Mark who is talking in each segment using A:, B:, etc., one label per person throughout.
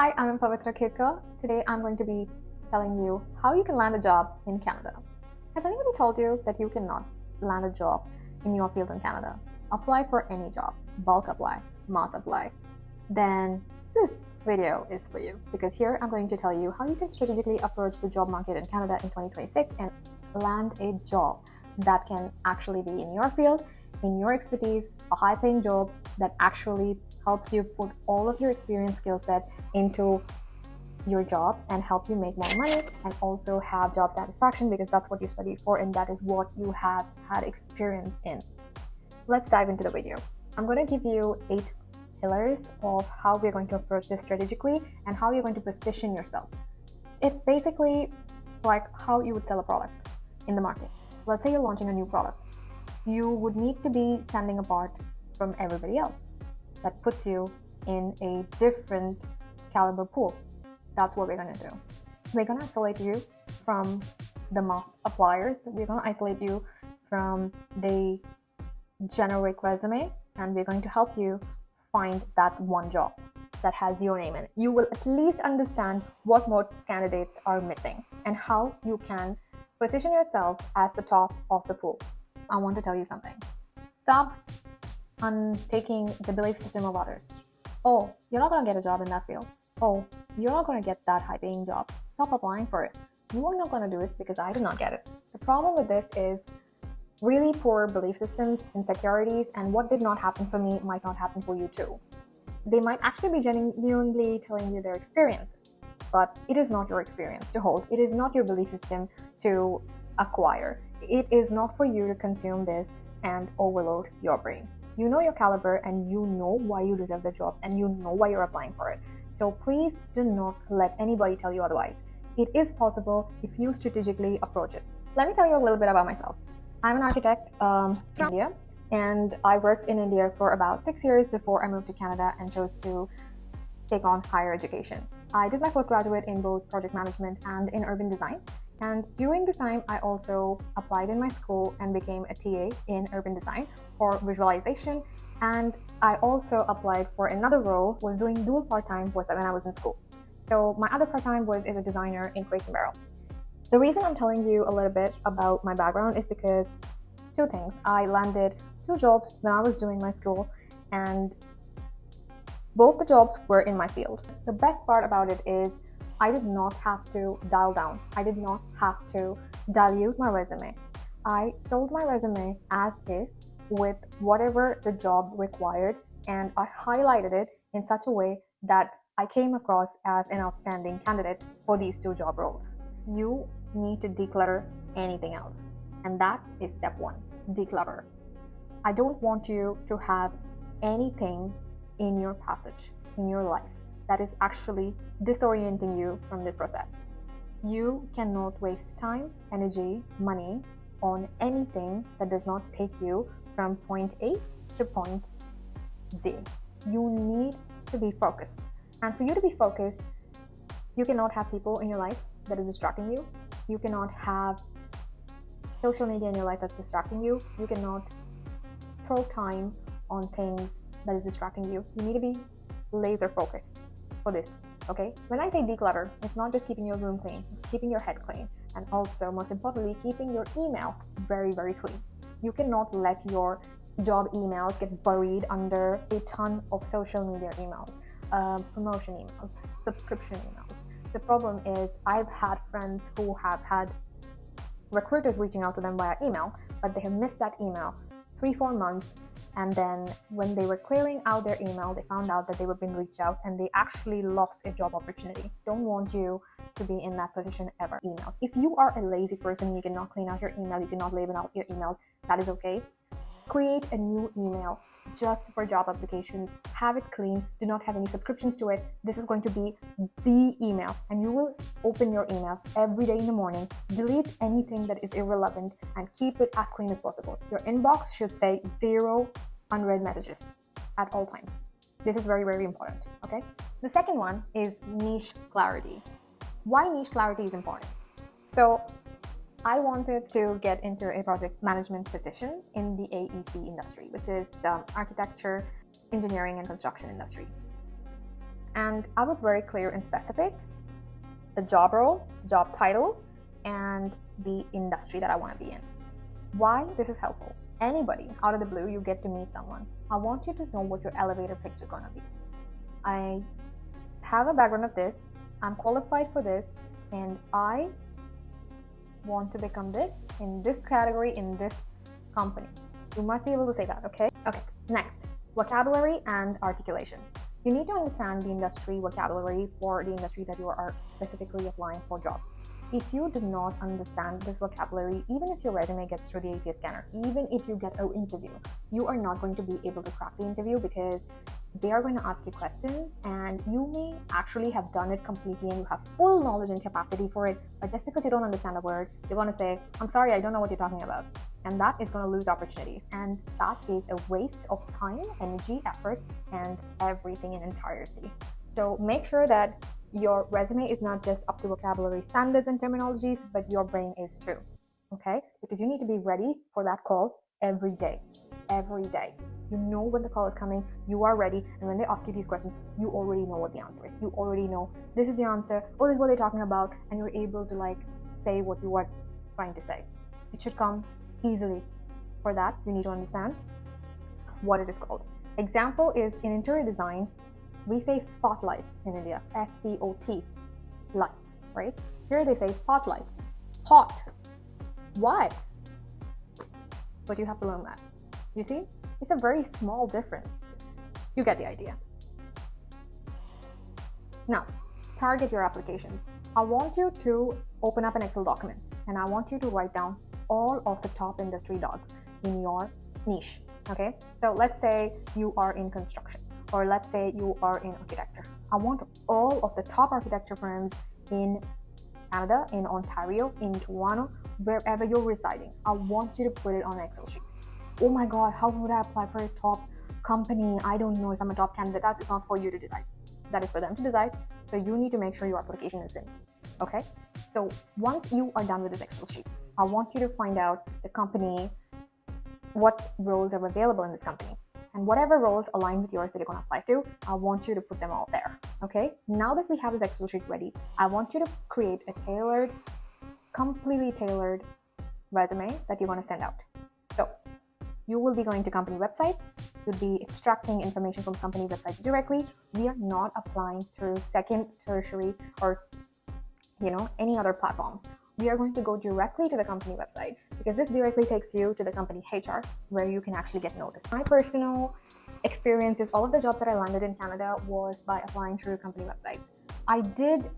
A: Hi, I'm Pavitra Kirka. Today I'm going to be telling you how you can land a job in Canada. Has anybody told you that you cannot land a job in your field in Canada? Apply for any job, bulk apply, mass apply. Then this video is for you because here I'm going to tell you how you can strategically approach the job market in Canada in 2026 and land a job that can actually be in your field, in your expertise, a high-paying job that actually helps you put all of your experience skill set into your job and help you make more money and also have job satisfaction because that's what you studied for and that is what you have had experience in. Let's dive into the video. I'm going to give you 8 pillars of how we're going to approach this strategically and how you're going to position yourself. It's basically like how you would sell a product in the market. Let's say you're launching a new product. You would need to be standing apart from everybody else. That puts you in a different caliber pool. That's what we're going to do. We're going to isolate you from the mass appliers. We're going to isolate you from the generic resume, and we're going to help you find that one job that has your name in it. You will at least understand what most candidates are missing and how you can position yourself as the top of the pool. I want to tell you something. Stop taking the belief system of others. Oh, you're not going to get a job in that field. Oh, you're not going to get that high-paying job. Stop applying for it. You are not going to do it because I did not get it. The problem with this is really poor belief systems, insecurities, and what did not happen for me might not happen for you too. They might actually be genuinely telling you their experiences, but it is not your experience to hold. It is not your belief system to acquire. It is not for you to consume this and overload your brain. You know your caliber and you know why you deserve the job and you know why you're applying for it. So please do not let anybody tell you otherwise. It is possible if you strategically approach it. Let me tell you a little bit about myself. I'm an architect from India, and I worked in India for about 6 years before I moved to Canada and chose to take on higher education. I did my postgraduate in both project management and in urban design. And during this time, I also applied in my school and became a TA in urban design for visualization. And I also applied for another role, was doing dual part-time when I was in school. So my other part-time was as a designer in Crate and Barrel. The reason I'm telling you a little bit about my background is because 2 things. I landed 2 jobs when I was doing my school, and both the jobs were in my field. The best part about it is I did not have to dial down. I did not have to dilute my resume. I sold my resume as is with whatever the job required, and I highlighted it in such a way that I came across as an outstanding candidate for these 2 job roles. You need to declutter anything else, and that is step 1, declutter. I don't want you to have anything in your passage, in your life, that is actually disorienting you from this process. You cannot waste time, energy, money on anything that does not take you from point A to point Z. You need to be focused. And for you to be focused, you cannot have people in your life that is distracting you. You cannot have social media in your life that's distracting you. You cannot throw time on things that is distracting you. You need to be laser focused for this, okay? When I say declutter, it's not just keeping your room clean, it's keeping your head clean, and also, most importantly, keeping your email very, very clean. You cannot let your job emails get buried under a ton of social media emails, promotion emails, subscription emails. The problem is I've had friends who have had recruiters reaching out to them via email, but they have missed that email 3-4 months. And then when they were clearing out their email, they found out that they were being reached out and they actually lost a job opportunity. Don't want you to be in that position ever. Emails. If you are a lazy person, you cannot clean out your email, you cannot label out your emails, that is okay. Create a new email just for job applications. Have it clean. Do not have any subscriptions to it. This is going to be the email, and you will open your email every day in the morning, delete anything that is irrelevant, and keep it as clean as possible. Your inbox should say 0 unread messages at all times. This is very, very important, okay? The second one is niche clarity. Why niche clarity is important? So I wanted to get into a project management position in the AEC industry, which is architecture, engineering, and construction industry. And I was very clear and specific: the job role, job title, and the industry that I want to be in. Why this is helpful? Anybody out of the blue, you get to meet someone. I want you to know what your elevator pitch is going to be. I have a background of this, I'm qualified for this, and I want to become this in this category in this company. You must be able to say that, okay? Okay, next, vocabulary and articulation. You need to understand the industry vocabulary for the industry that you are specifically applying for jobs. If you do not understand this vocabulary, even if your resume gets through the ATS scanner, even if you get an interview, you are not going to be able to crack the interview, because they are going to ask you questions and you may actually have done it completely and you have full knowledge and capacity for it, but just because you don't understand a word, they're going to say, I'm sorry, I don't know what you're talking about. And that is going to lose opportunities, and that is a waste of time, energy, effort, and everything in entirety. So make sure that your resume is not just up to vocabulary standards and terminologies, but your brain is too, okay? Because you need to be ready for that call every day. Every day. You know when the call is coming, you are ready, and when they ask you these questions, you already know what the answer is. You already know this is the answer, oh, this is what they're talking about, and you're able to say what you are trying to say. It should come easily. For that, you need to understand what it is called. Example is in interior design, we say spotlights in India, S-P-O-T, lights, right? Here they say spotlights, hot. Why? But you have to learn that. You see, it's a very small difference. You get the idea. Now, target your applications. I want you to open up an Excel document and I want you to write down all of the top industry dogs in your niche, okay? So let's say you are in construction, or let's say you are in architecture. I want all of the top architecture firms in Canada, in Ontario, in Toronto, wherever you're residing. I want you to put it on an Excel sheet. Oh my God, how would I apply for a top company? I don't know if I'm a top candidate. That is not for you to decide. That is for them to decide. So you need to make sure your application is in, okay? So once you are done with this Excel sheet, I want you to find out the company, what roles are available in this company. And whatever roles align with yours that you're going to apply to, I want you to put them all there, okay? Now that we have this Excel sheet ready, I want you to create a tailored, completely tailored resume that you're going to send out. So you will be going to company websites, you'll be extracting information from company websites directly. We are not applying through second, tertiary, or any other platforms. We are going to go directly to the company website, because this directly takes you to the company HR, where you can actually get noticed. My personal experiences, all of the jobs that I landed in Canada was by applying through company websites. I did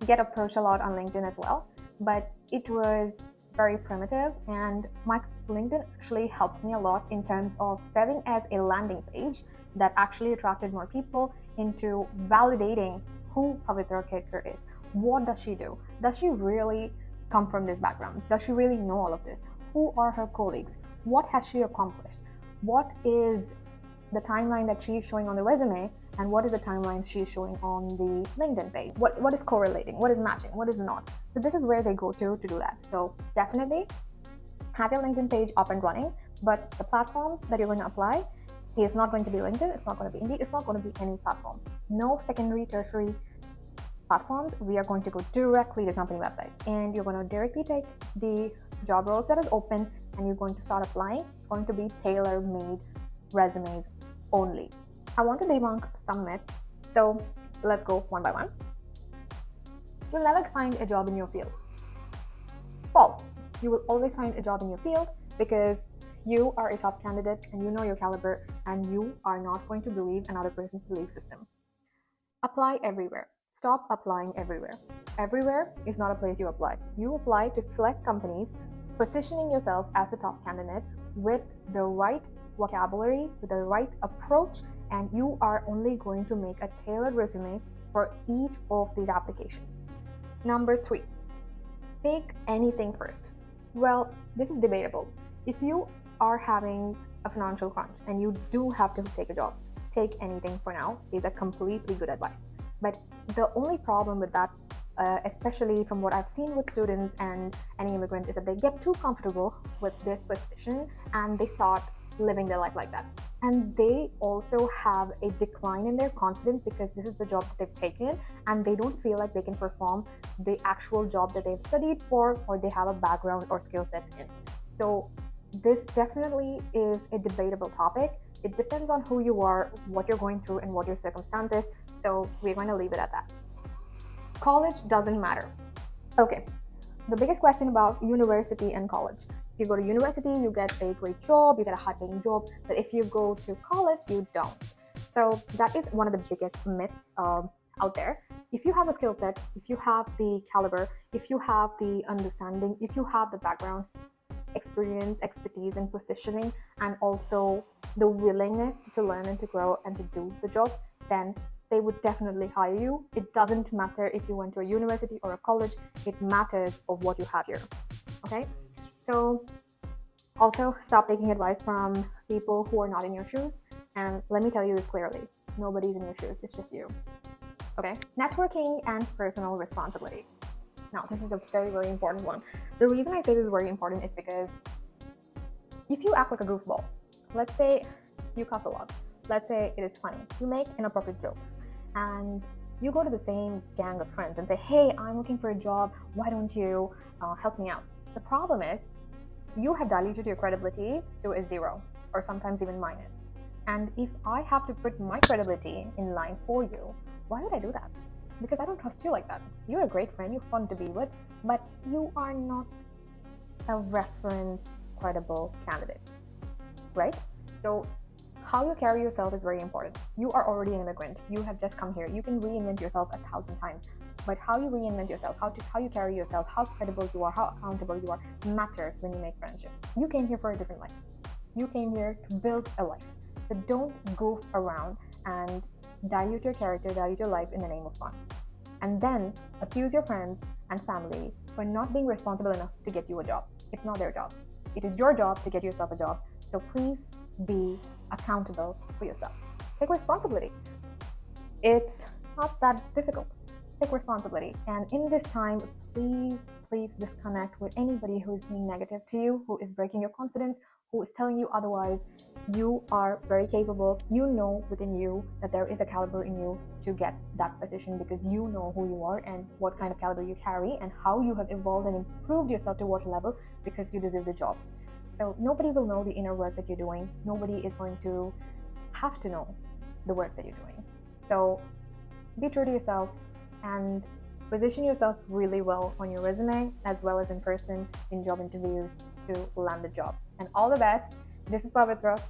A: get approached a lot on LinkedIn as well, but it was very primitive, and my LinkedIn actually helped me a lot in terms of serving as a landing page that actually attracted more people into validating who Pavitra Kedkar is. What does she do? Does she really come from this background? Does she really know all of this? Who are her colleagues? What has she accomplished? What is the timeline that she is showing on the resume, and what is the timeline she is showing on the LinkedIn page? What is correlating? What is matching? What is not? So this is where they go to do that. So definitely have your LinkedIn page up and running, but the platforms that you're going to apply is not going to be LinkedIn, it's not going to be Indeed, it's not going to be any platform. No secondary, tertiary platforms. We are going to go directly to company websites, and you're going to directly take the job roles that is open and you're going to start applying. It's going to be tailor-made resumes only. I want to debunk some myths, so let's go one by one. You'll never find a job in your field. False. You will always find a job in your field, because you are a top candidate and you know your caliber, and you are not going to believe another person's belief system. Apply everywhere. Stop applying everywhere. Everywhere is not a place you apply. You apply to select companies, positioning yourself as the top candidate with the right vocabulary, with the right approach, and you are only going to make a tailored resume for each of these applications. Number 3, take anything first. Well, this is debatable. If you are having a financial crunch and you do have to take a job, take anything for now is a completely good advice. But the only problem with that, especially from what I've seen with students and any immigrant, is that they get too comfortable with this position and they start living their life like that. And they also have a decline in their confidence because this is the job that they've taken and they don't feel like they can perform the actual job that they've studied for or they have a background or skill set in. So this definitely is a debatable topic. It depends on who you are, what you're going through, and what your circumstances. So we're going to leave it at that. College doesn't matter. Okay, the biggest question about university and college. If you go to university, you get a great job, you get a high-paying job, but if you go to college, you don't. So that is one of the biggest myths out there. If you have a skill set, if you have the caliber, if you have the understanding, if you have the background, experience, expertise, and positioning, and also the willingness to learn and to grow and to do the job, then they would definitely hire you. It doesn't matter if you went to a university or a college, it matters of what you have here. Okay? So also stop taking advice from people who are not in your shoes. And let me tell you this clearly, nobody's in your shoes, it's just you. Okay? Networking and personal responsibility. Now, this is a very, very important one. The reason I say this is very important is because if you act like a goofball, let's say you cuss a lot, let's say it is funny, you make inappropriate jokes, and you go to the same gang of friends and say, hey, I'm looking for a job, why don't you help me out? The problem is you have diluted your credibility to a zero or sometimes even minus. And if I have to put my credibility in line for you, why would I do that? Because I don't trust you like that. You're a great friend, you're fun to be with, but you are not a reference credible candidate, right? So how you carry yourself is very important. You are already an immigrant. You have just come here. You can reinvent yourself 1,000 times, but how you reinvent yourself, how you carry yourself, how credible you are, how accountable you are, matters when you make friendship. You came here for a different life. You came here to build a life. So don't goof around and dilute your character, dilute your life in the name of fun. And then accuse your friends and family for not being responsible enough to get you a job. It's not their job. It is your job to get yourself a job. So please be accountable for yourself. Take responsibility. It's not that difficult. Take responsibility. And in this time, please disconnect with anybody who is being negative to you, who is breaking your confidence, who is telling you otherwise. You are very capable. You know within you that there is a caliber in you to get that position because you know who you are and what kind of caliber you carry and how you have evolved and improved yourself to what level because you deserve the job. So nobody will know the inner work that you're doing. Nobody is going to have to know the work that you're doing. So be true to yourself and position yourself really well on your resume as well as in person in job interviews to land the job. And all the best. This is Pavitra,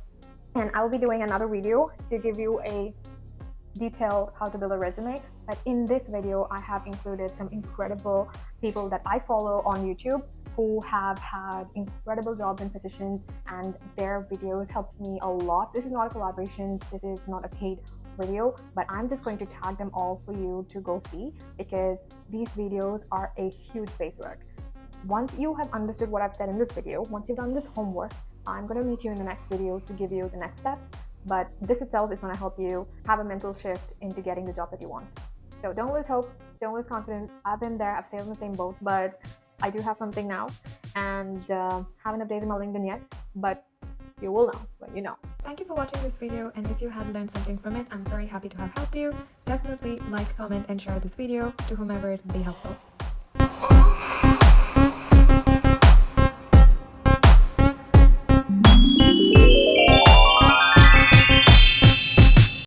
A: and I will be doing another video to give you a detailed how to build a resume. But in this video, I have included some incredible people that I follow on YouTube who have had incredible jobs and positions, and their videos helped me a lot. This is not a collaboration, this is not a paid video, but I'm just going to tag them all for you to go see because these videos are a huge base work. Once you have understood what I've said in this video, once you've done this homework, I'm going to meet you in the next video to give you the next steps. But this itself is going to help you have a mental shift into getting the job that you want. So don't lose hope, don't lose confidence. I've been there, I've sailed in the same boat, but I do have something now and haven't updated my LinkedIn yet, but you will know when you know.
B: Thank you for watching this video, and if you have learned something from it, I'm very happy to have helped you. Definitely like, comment, and share this video to whomever it would be helpful.